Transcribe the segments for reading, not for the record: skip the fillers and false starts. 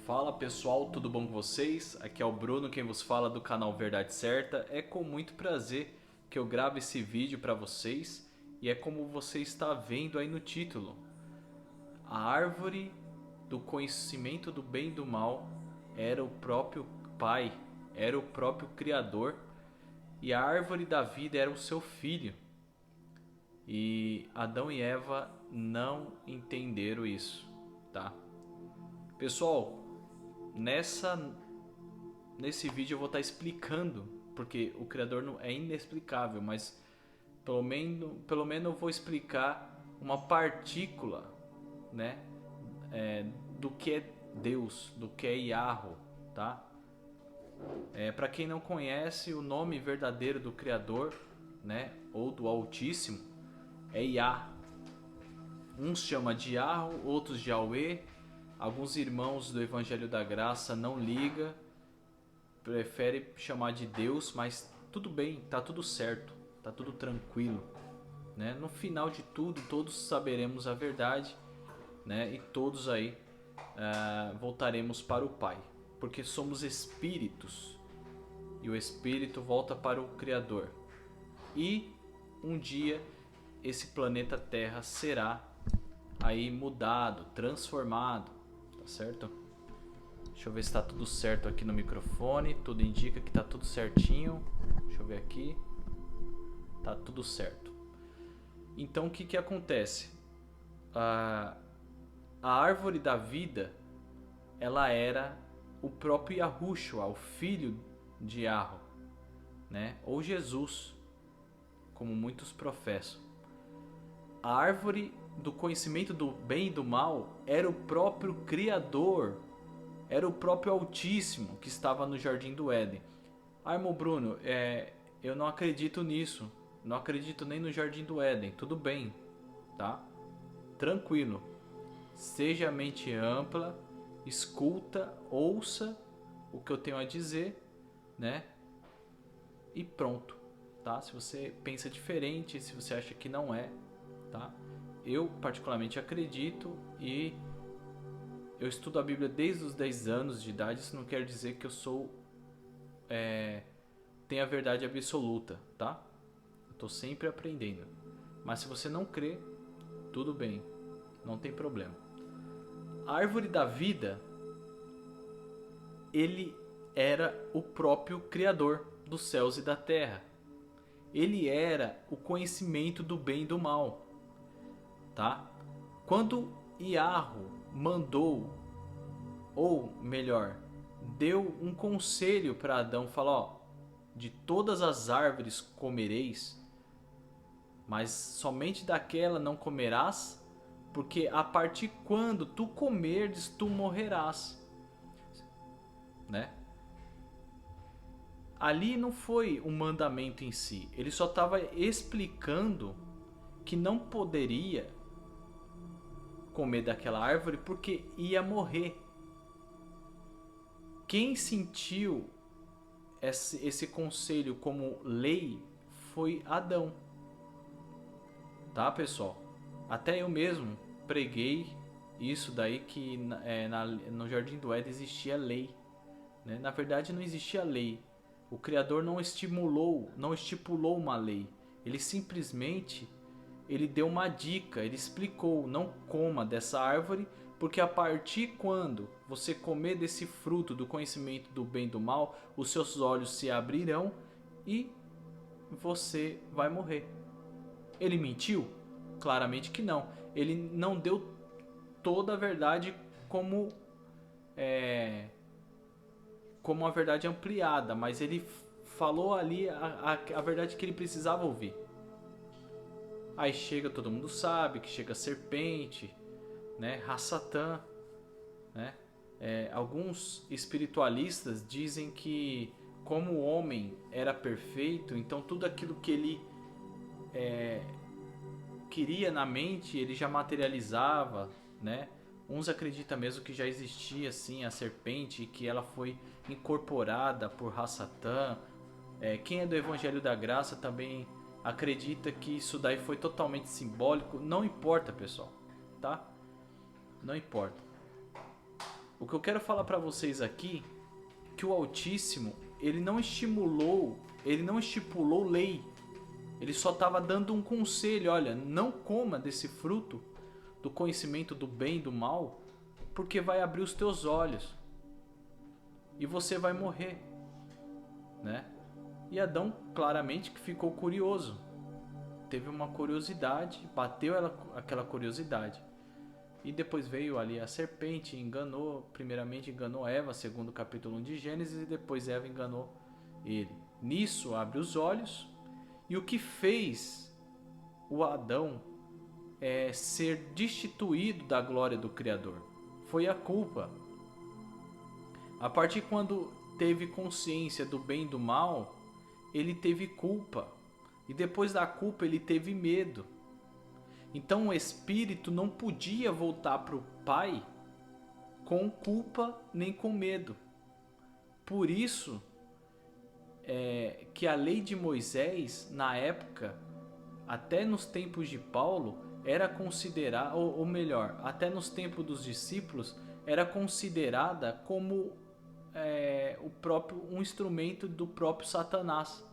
Fala pessoal, tudo bom com vocês? Aqui é o Bruno, quem vos fala do canal Verdade Certa. É com muito prazer que eu gravo esse vídeo para vocês e é como você está vendo aí no título. A árvore do conhecimento do bem e do mal era o próprio Pai, era o próprio Criador, e a árvore da vida era o seu filho. E Adão e Eva não entenderam isso, tá? Pessoal, nesse vídeo eu vou estar explicando, porque o Criador não é inexplicável, mas pelo menos eu vou explicar uma partícula, né, do que é Deus, do que é Yahweh, tá? Para quem não conhece, o nome verdadeiro do Criador, né, ou do Altíssimo, é Yah. Uns chamam de Yahweh, outros de Yahweh. Alguns irmãos do Evangelho da Graça não ligam, prefere chamar de Deus, mas tudo bem, tá tudo certo, tá tudo tranquilo, né? No final de tudo, todos saberemos a verdade, né? E todos aí voltaremos para o Pai, porque somos espíritos e o espírito volta para o Criador. E um dia esse planeta Terra será aí mudado, transformado, tá certo? Deixa eu ver se está tudo certo aqui no microfone. Tudo indica que está tudo certinho. Deixa eu ver aqui. Tá tudo certo. Então o que acontece? A árvore da vida, ela era o próprio Yahushua, o filho de Yahweh, né? Ou Jesus, como muitos professam. A árvore do conhecimento do bem e do mal era o próprio Criador. Era o próprio Altíssimo que estava no Jardim do Éden. Irmão Bruno, eu não acredito nisso. Não acredito nem no Jardim do Éden. Tudo bem, tá? Tranquilo. Seja a mente ampla, escuta, ouça o que eu tenho a dizer, né? E pronto, tá? Se você pensa diferente, se você acha que não é, tá? Eu particularmente acredito e eu estudo a Bíblia desde os 10 anos de idade. Isso não quer dizer que eu tenho a verdade absoluta, tá? Eu estou sempre aprendendo. Mas se você não crê, tudo bem, não tem problema. A árvore da vida, ele era o próprio Criador dos céus e da terra. Ele era o conhecimento do bem e do mal, tá? Quando Yahweh mandou, ou melhor, deu um conselho para Adão, falou: ó, de todas as árvores comereis, mas somente daquela não comerás, porque a partir quando tu comerdes, tu morrerás, né? Ali não foi um mandamento em si, ele só estava explicando que não poderia comer daquela árvore porque ia morrer. Quem sentiu esse conselho como lei foi Adão, tá, pessoal? Até eu mesmo preguei isso daí, que no Jardim do Éden existia lei, né? Na verdade não existia lei. O Criador não estipulou uma lei. Ele simplesmente deu uma dica, ele explicou: não coma dessa árvore, porque a partir quando você comer desse fruto do conhecimento do bem e do mal, os seus olhos se abrirão e você vai morrer. Ele mentiu? Claramente que não. Ele não deu toda a verdade como a verdade ampliada, mas ele falou ali a verdade que ele precisava ouvir. Aí chega, todo mundo sabe que chega a serpente, né, Hassatan, né? Alguns espiritualistas dizem que como o homem era perfeito, então tudo aquilo que ele queria na mente, ele já materializava, né? Uns acreditam mesmo que já existia assim a serpente e que ela foi incorporada por Hassatan. Quem é do Evangelho da Graça também acredita que isso daí foi totalmente simbólico. Não importa, pessoal, tá? Não importa. O que eu quero falar para vocês aqui, que o Altíssimo, ele não estipulou lei. Ele só estava dando um conselho, olha, não coma desse fruto do conhecimento do bem e do mal, porque vai abrir os teus olhos e você vai morrer, né? E Adão claramente que ficou curioso, teve uma curiosidade, bateu aquela curiosidade. E depois veio ali a serpente, primeiramente enganou Eva, segundo o capítulo 1 de Gênesis, e depois Eva enganou ele. Nisso abre os olhos, e o que fez o Adão ser destituído da glória do Criador foi a culpa. A partir quando teve consciência do bem e do mal, ele teve culpa. E depois da culpa ele teve medo. Então o espírito não podia voltar para o Pai com culpa nem com medo. Por isso que a lei de Moisés, na época, até nos tempos de Paulo, era considerada, ou melhor, até nos tempos dos discípulos, era considerada como um instrumento do próprio Satanás.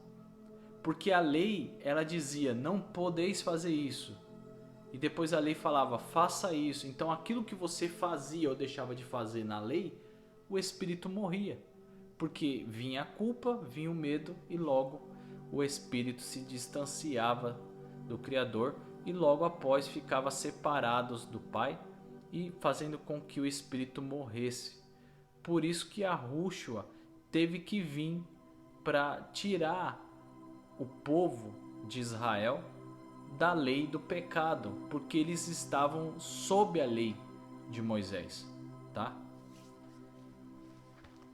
Porque a lei, ela dizia, não podeis fazer isso. E depois a lei falava, faça isso. Então aquilo que você fazia ou deixava de fazer na lei, o espírito morria. Porque vinha a culpa, vinha o medo e logo o espírito se distanciava do Criador e logo após ficava separados do Pai e fazendo com que o espírito morresse. Por isso que Yahushua teve que vir para tirar o povo de Israel da lei do pecado, porque eles estavam sob a lei de Moisés, tá?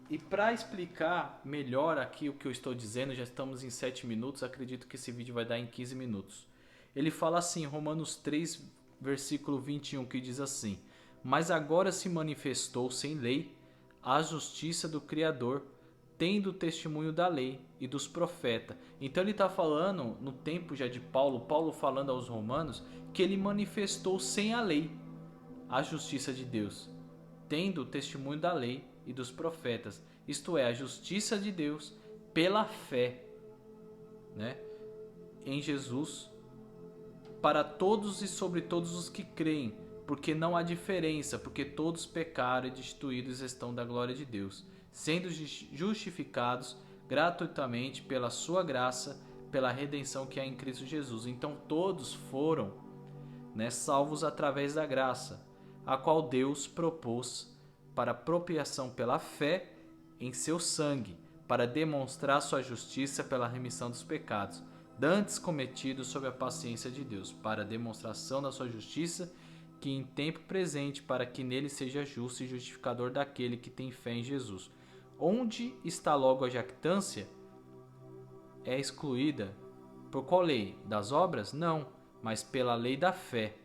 E para explicar melhor aqui o que eu estou dizendo, já estamos em 7 minutos, acredito que esse vídeo vai dar em 15 minutos. Ele fala assim, Romanos 3, versículo 21, que diz assim: mas agora se manifestou sem lei a justiça do Criador, tendo o testemunho da lei e dos profetas. Então ele está falando, no tempo já de Paulo falando aos romanos, que ele manifestou sem a lei a justiça de Deus, tendo o testemunho da lei e dos profetas. Isto é, a justiça de Deus pela fé, né, em Jesus, para todos e sobre todos os que creem, porque não há diferença, porque todos pecaram e destituídos estão da glória de Deus, sendo justificados gratuitamente pela sua graça, pela redenção que há em Cristo Jesus. Então todos foram, né, salvos através da graça, a qual Deus propôs para propriação pela fé em seu sangue, para demonstrar sua justiça pela remissão dos pecados, dantes cometidos sob a paciência de Deus, para a demonstração da sua justiça, que em tempo presente, para que nele seja justo e justificador daquele que tem fé em Jesus. Onde está logo a jactância? É excluída por qual lei? Das obras? Não, mas pela lei da fé.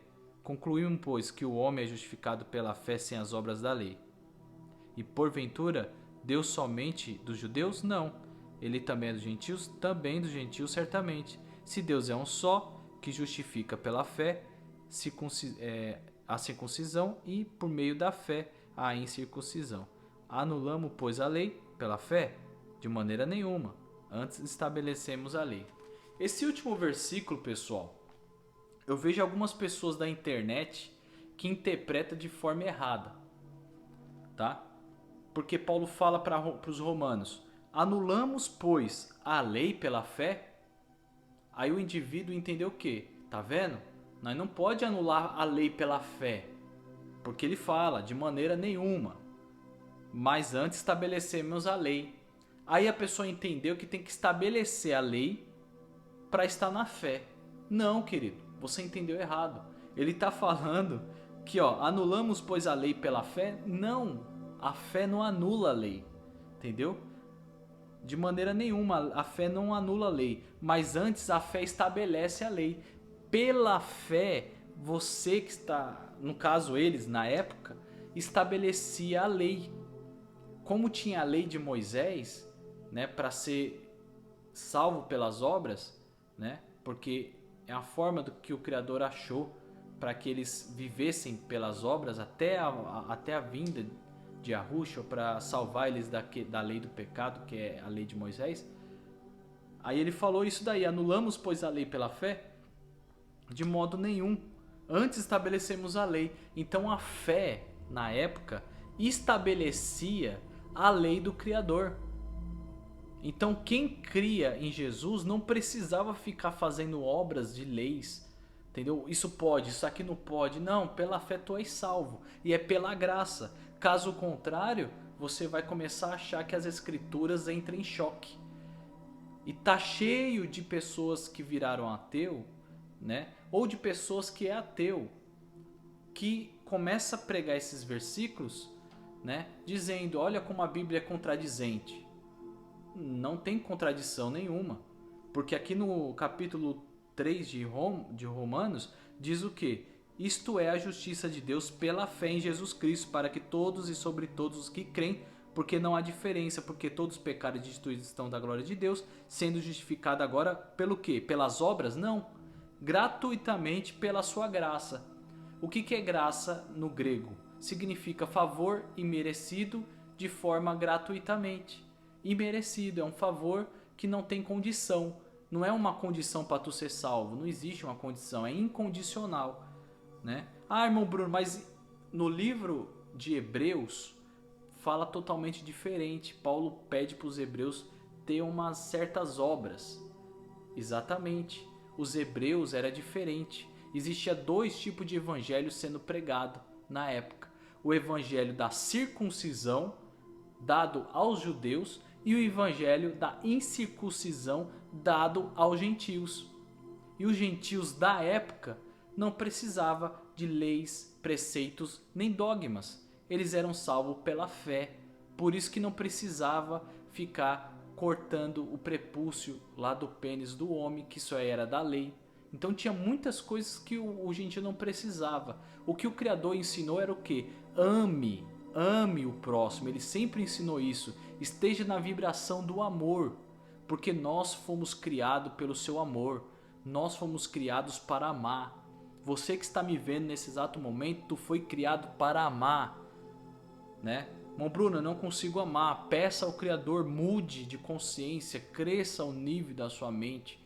Concluímos, pois, que o homem é justificado pela fé sem as obras da lei. E porventura, Deus somente dos judeus? Não. Ele também é dos gentios? Também dos gentios, certamente. Se Deus é um só, que justifica pela fé a circuncisão e, por meio da fé, a incircuncisão. Anulamos, pois, a lei pela fé? De maneira nenhuma. Antes estabelecemos a lei. Esse último versículo, pessoal, eu vejo algumas pessoas da internet que interpretam de forma errada, tá? Porque Paulo fala para os romanos, anulamos, pois, a lei pela fé? Aí o indivíduo entendeu o quê? Tá vendo? Nós não pode anular a lei pela fé, porque ele fala, de maneira nenhuma. Mas antes estabelecemos a lei. Aí a pessoa entendeu que tem que estabelecer a lei para estar na fé. Não, querido, você entendeu errado. Ele está falando que, anulamos, pois, a lei pela fé? Não, a fé não anula a lei, entendeu? De maneira nenhuma, a fé não anula a lei, mas antes a fé estabelece a lei. Pela fé, você que está, no caso eles, na época, estabelecia a lei. Como tinha a lei de Moisés, né, para ser salvo pelas obras, né, porque é a forma do que o Criador achou para que eles vivessem pelas obras até a vinda de Yahushua para salvar eles da lei do pecado, que é a lei de Moisés. Aí ele falou isso daí: anulamos, pois, a lei pela fé? De modo nenhum. Antes estabelecemos a lei. Então a fé, na época, estabelecia a lei do Criador. Então quem cria em Jesus não precisava ficar fazendo obras de leis. Entendeu? Isso pode, isso aqui não pode. Não, pela fé tu és salvo. E é pela graça. Caso contrário, você vai começar a achar que as escrituras entram em choque. E tá cheio de pessoas que viraram ateu, né? Ou de pessoas que é ateu, que começa a pregar esses versículos, né? Dizendo, olha como a Bíblia é contradizente. Não tem contradição nenhuma. Porque aqui no capítulo 3 de Romanos, diz o quê? Isto é a justiça de Deus pela fé em Jesus Cristo, para que todos e sobre todos os que creem, porque não há diferença, porque todos pecaram e destituídos estão da glória de Deus, sendo justificado agora pelo quê? Pelas obras? Não. Gratuitamente pela sua graça. O que é graça no grego? Significa favor imerecido de forma gratuitamente. Imerecido é um favor que não tem condição. Não é uma condição para tu ser salvo. Não existe uma condição, é incondicional, né? Ah, irmão Bruno, mas no livro de Hebreus fala totalmente diferente. Paulo pede para os hebreus ter umas certas obras. Exatamente. Os hebreus era diferente. Existia dois tipos de evangelho sendo pregado na época. O evangelho da circuncisão, dado aos judeus, e o evangelho da incircuncisão, dado aos gentios. E os gentios da época não precisavam de leis, preceitos nem dogmas. Eles eram salvos pela fé. Por isso que não precisava ficar cortando o prepúcio lá do pênis do homem, que isso aí era da lei. Então tinha muitas coisas que o gentio não precisava. O que o Criador ensinou era o quê? Ame o próximo. Ele sempre ensinou isso. Esteja na vibração do amor, porque nós fomos criados pelo seu amor. Nós fomos criados para amar. Você que está me vendo nesse exato momento, tu foi criado para amar, né? Irmão Bruno, eu não consigo amar. Peça ao Criador, mude de consciência, cresça ao nível da sua mente,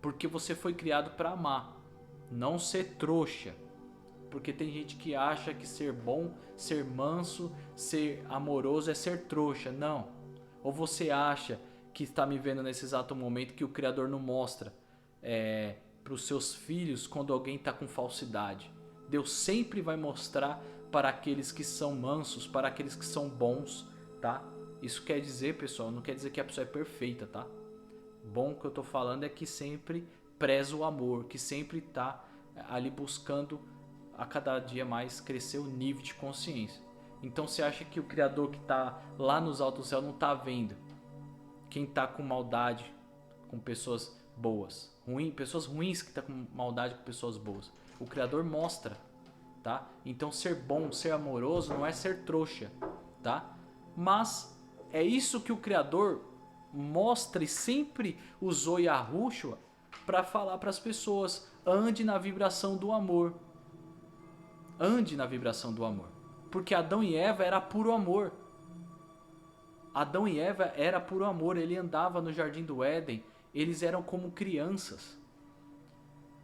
porque você foi criado para amar, não ser trouxa. Porque tem gente que acha que ser bom, ser manso, ser amoroso é ser trouxa. Não. Ou você acha que está me vendo nesse exato momento que o Criador não mostra para os seus filhos quando alguém está com falsidade. Deus sempre vai mostrar para aqueles que são mansos, para aqueles que são bons, tá? Isso quer dizer, pessoal, não quer dizer que a pessoa é perfeita, tá? Bom que eu tô falando é que sempre preza o amor, que sempre tá ali buscando a cada dia mais crescer o nível de consciência. Então você acha que o Criador que tá lá nos altos céus não tá vendo quem tá com maldade com pessoas boas, pessoas ruins que tá com maldade com pessoas boas? O Criador mostra, tá? Então ser bom, ser amoroso não é ser trouxa, tá? Mas é isso que o Criador mostra e sempre usou Yahushua para falar para as pessoas: ande na vibração do amor. Ande na vibração do amor. Porque Adão e Eva era puro amor. Adão e Eva era puro amor. Ele andava no jardim do Éden. Eles eram como crianças.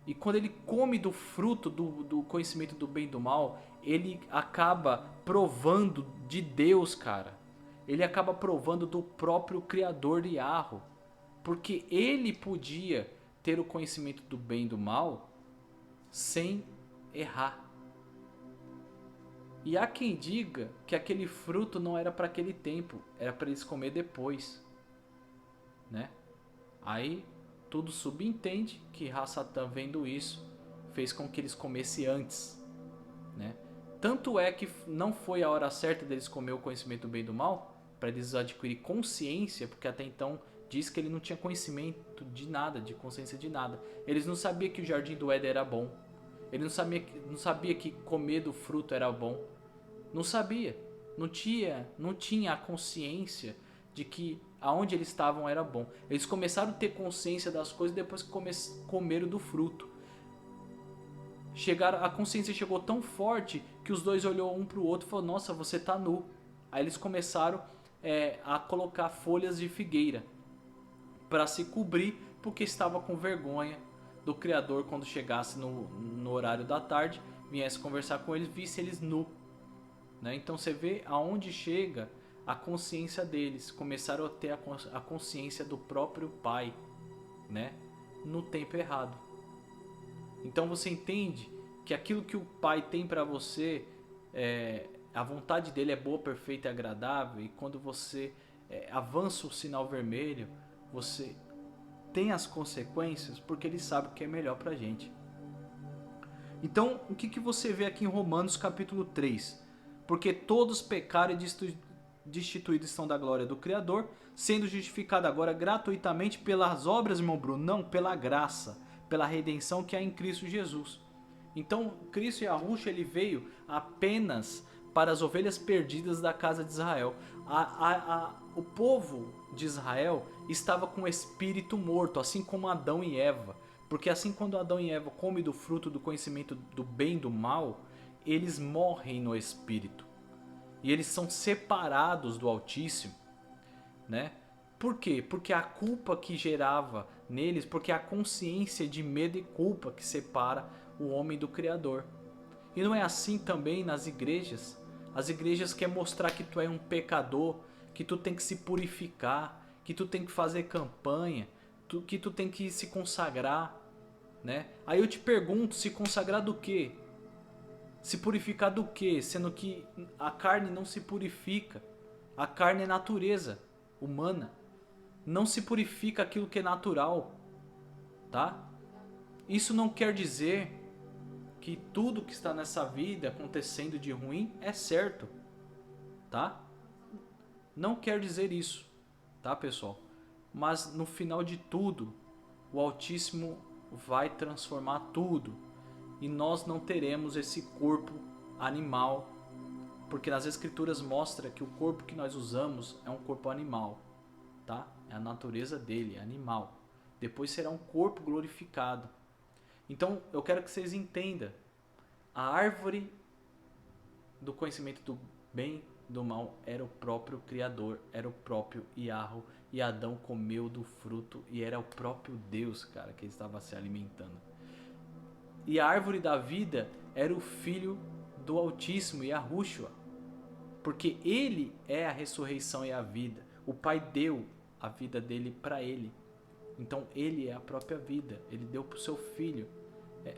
E quando ele come do fruto do conhecimento do bem e do mal, ele acaba provando de Deus, cara. Ele acaba provando do próprio Criador de Yahweh. Porque ele podia ter o conhecimento do bem e do mal sem errar. E há quem diga que aquele fruto não era para aquele tempo, era para eles comer depois, né? Aí tudo subentende que Ra-Satã, vendo isso, fez com que eles comessem antes, né? Tanto é que não foi a hora certa deles comer o conhecimento do bem e do mal, para eles adquirir consciência, porque até então diz que ele não tinha conhecimento de nada, de consciência de nada. Eles não sabiam que o jardim do Éden era bom. Ele não sabia que comer do fruto era bom. Não sabia. Não tinha a consciência de que aonde eles estavam era bom. Eles começaram a ter consciência das coisas depois que comeram do fruto. A consciência chegou tão forte que os dois olhou um para o outro e falou: nossa, você tá nu. Aí eles começaram a colocar folhas de figueira para se cobrir, porque estava com vergonha do Criador quando chegasse no horário da tarde, viesse conversar com eles, visse eles nu. Né? Então você vê aonde chega a consciência deles. Começaram a ter a consciência do próprio Pai, né? No tempo errado. Então você entende que aquilo que o Pai tem para você, a vontade dele é boa, perfeita e agradável. E quando você avança o sinal vermelho, você tem as consequências, porque ele sabe o que é melhor pra gente. Então, o que você vê aqui em Romanos capítulo 3? Porque todos pecaram e destituídos estão da glória do Criador, sendo justificado agora gratuitamente pelas obras, irmão Bruno, não, pela graça, pela redenção que há em Cristo Jesus. Então, Cristo Yahushua, ele veio apenas para as ovelhas perdidas da casa de Israel. O povo de Israel estava com o espírito morto, assim como Adão e Eva. Porque assim, quando Adão e Eva comem do fruto do conhecimento do bem e do mal, eles morrem no espírito. E eles são separados do Altíssimo, né? Por quê? Porque a culpa que gerava neles, porque a consciência de medo e culpa que separa o homem do Criador. E não é assim também nas igrejas? As igrejas querem mostrar que tu é um pecador, que tu tem que se purificar, que tu tem que fazer campanha, que tu tem que se consagrar, né? Aí eu te pergunto, se consagrar do quê? Se purificar do quê? Sendo que a carne não se purifica. A carne é natureza humana. Não se purifica aquilo que é natural, tá? Isso não quer dizer que tudo que está nessa vida acontecendo de ruim é certo, tá? Não quer dizer isso, tá, pessoal? Mas no final de tudo, o Altíssimo vai transformar tudo e nós não teremos esse corpo animal, porque nas Escrituras mostra que o corpo que nós usamos é um corpo animal, tá? É a natureza dele, é animal. Depois será um corpo glorificado. Então eu quero que vocês entendam. A árvore do conhecimento do bem e do mal era o próprio Criador, era o próprio Yahweh. E Adão comeu do fruto e era o próprio Deus, cara, que ele estava se alimentando. E a árvore da vida era o Filho do Altíssimo, Yahushua. Porque ele é a ressurreição e a vida. O Pai deu a vida dele para ele. Então ele é a própria vida. Ele deu para o seu filho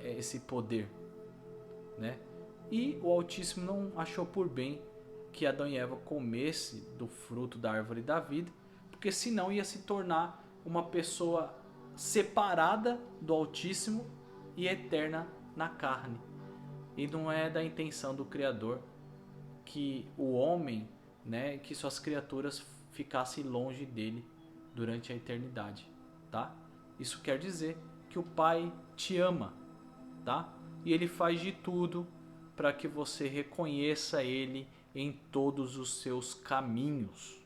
esse poder, né? E o Altíssimo não achou por bem que Adão e Eva comesse do fruto da árvore da vida, porque senão ia se tornar uma pessoa separada do Altíssimo e eterna na carne. E não é da intenção do Criador que o homem, né, que suas criaturas ficassem longe dele durante a eternidade, tá? Isso quer dizer que o Pai te ama, tá? E ele faz de tudo para que você reconheça ele em todos os seus caminhos,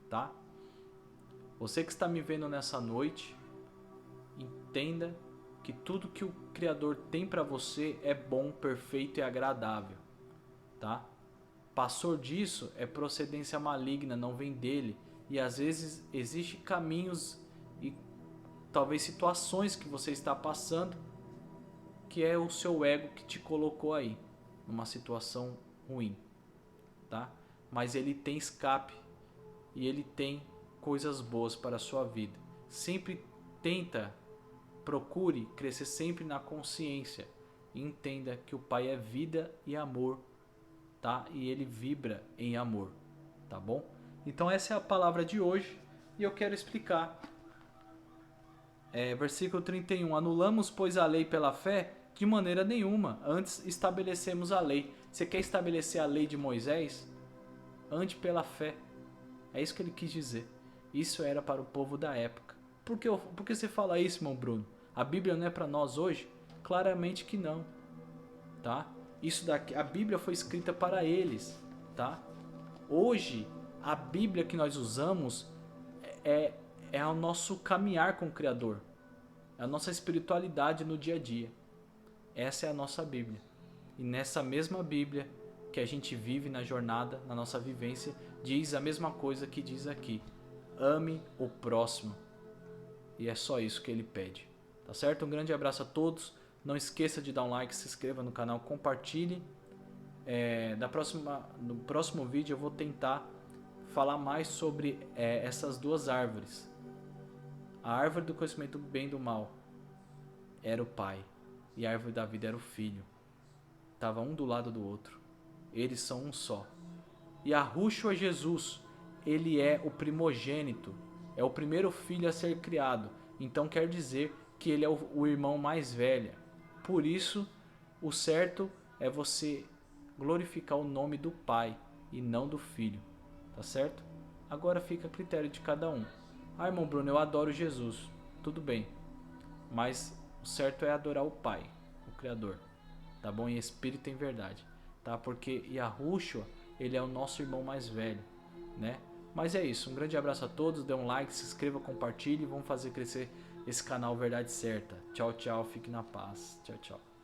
tá? Você que está me vendo nessa noite, entenda que tudo que o Criador tem para você é bom, perfeito e agradável, tá? Passou disso é procedência maligna, não vem dele. E às vezes existem caminhos e talvez situações que você está passando que é o seu ego que te colocou aí numa situação ruim, tá? Mas ele tem escape e ele tem coisas boas para a sua vida. Sempre procure crescer sempre na consciência e entenda que o Pai é vida e amor, tá? E ele vibra em amor, tá bom? Então essa é a palavra de hoje e eu quero explicar. Versículo 31. Anulamos, pois, a lei pela fé? De maneira nenhuma. Antes estabelecemos a lei. Você quer estabelecer a lei de Moisés? Ande pela fé. É isso que ele quis dizer. Isso era para o povo da época. Por que você fala isso, irmão Bruno? A Bíblia não é para nós hoje? Claramente que não, tá? Isso daqui, a Bíblia foi escrita para eles, tá? Hoje, a Bíblia que nós usamos é o nosso caminhar com o Criador. É a nossa espiritualidade no dia a dia. Essa é a nossa Bíblia. E nessa mesma Bíblia que a gente vive na jornada, na nossa vivência, diz a mesma coisa que diz aqui. Ame o próximo. E é só isso que ele pede. Tá certo? Um grande abraço a todos. Não esqueça de dar um like, se inscreva no canal, compartilhe. No próximo vídeo eu vou tentar falar mais sobre essas duas árvores. A árvore do conhecimento do bem e do mal era o pai. E a árvore da vida era o filho. Estava um do lado do outro. Eles são um só. E Yahushua Jesus, ele é o primogênito. É o primeiro filho a ser criado. Então quer dizer que ele é o irmão mais velho. Por isso, o certo é você glorificar o nome do pai e não do filho. Tá certo? Agora fica a critério de cada um. Ah, irmão Bruno, eu adoro Jesus. Tudo bem. Mas o certo é adorar o pai, o Criador. Tá bom? Em espírito e em verdade. Tá? Porque Yahushua, ele é o nosso irmão mais velho, né? Mas é isso. Um grande abraço a todos. Dê um like, se inscreva, compartilhe. Vamos fazer crescer esse canal Verdade Certa. Tchau, tchau. Fique na paz. Tchau, tchau.